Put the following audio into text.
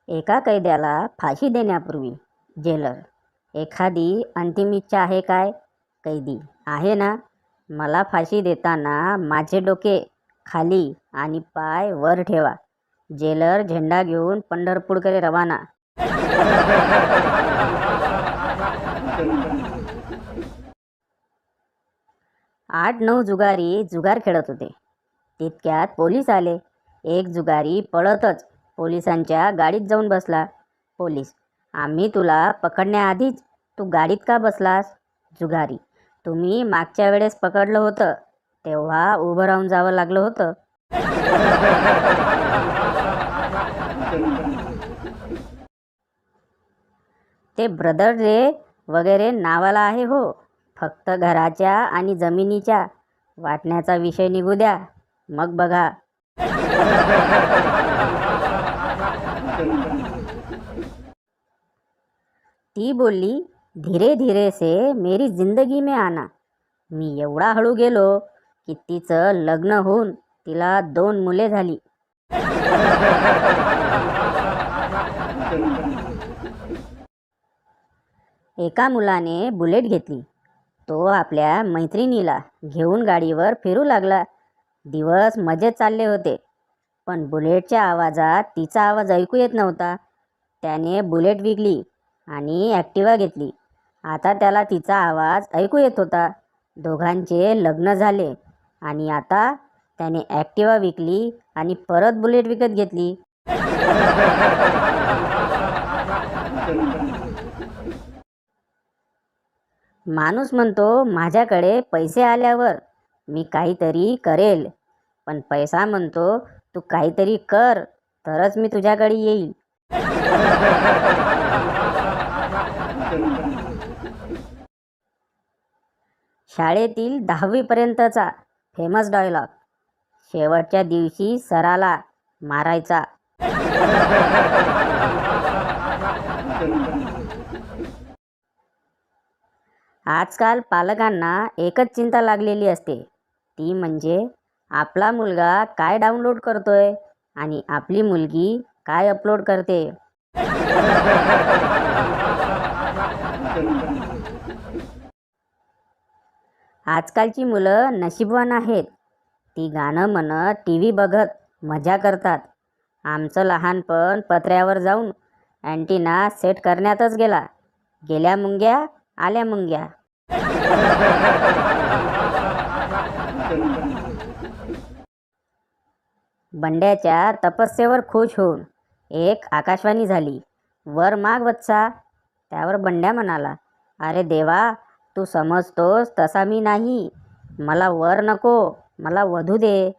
एका कैद्याला फाशी देण्यापूर्वी जेलर, एखादी अंतिम इच्छा आहे काय? कैदी: आहे ना. मला फाशी देताना माझे डोके खाली आणि पाय वर ठेवा. जेलर झेंडा घेऊन पंढरपूरकडे रवाना. 8-9 जुगारी जुगार खेळत होते. तितक्यात पोलीस आले. एक जुगारी पळतच पोलिसांच्या गाडीत जाऊन बसला. पोलीस: आम्ही तुला पकडण्याआधीच तू गाडीत का बसलास? जुगारी: तुम्ही मागच्या वेळेस पकडलं होतं तेव्हा उभं राहून जावं लागलं होतं. ते ब्रदर रे वगैरे नावाला आहे हो. फक्त घराच्या आणि जमिनीच्या वाटण्याचा विषय निघू द्या, मग बघा. ती बोलली, धीरे धीरे से मेरी जिंदगी में आना. मी एवढा हळू गेलो की तिचं लग्न होऊन तिला 2 मुले झाली. एका मुलाने बुलेट घेतली. तो आपल्या मैत्रिणीला घेऊन गाडीवर फिरू लागला. दिवस मजेत चालले होते, पण बुलेटच्या आवाजात तिचा आवाज ऐकू येत नव्हता. त्याने बुलेट विकली आणि ॲक्टिवा घेतली. आता त्याला तिचा आवाज ऐकू येत होता. दोघांचे लग्न झाले आणि आता त्याने ॲक्टिवा विकली आणि परत बुलेट विकत घेतली. माणूस म्हणतो माझ्याकडे पैसे आल्यावर मी काहीतरी करेल, पण पैसा म्हणतो तू काहीतरी कर तरच मी तुझ्याकडे येईल. शाळेतील 10वी पर्यंतचा फेमस डायलॉग: शेवटच्या दिवशी सराला मारायचा. आजकाल पालकांना एकच चिंता लागलेली असते, ती म्हणजे आपला मुलगा काय डाउनलोड करतोय आणि आपली मुलगी काय अपलोड करते. आजकालची मुलं नशीबवान आहेत. ती गाणं म्हणत टी व्ही बघत मजा करतात. आमचं लहानपण पत्र्यावर जाऊन अँटिना सेट करण्यातच गेल्या मुंग्या आल्या मुंग्या. बंड्याच्या तपस्येवर खुश होऊन एक आकाशवाणी झाली. वर माग वत्सा. त्यावर बंड्या म्हणाला, अरे देवा, तू समजतोस तसा मी नाही. मला वर नको, मला वधू दे.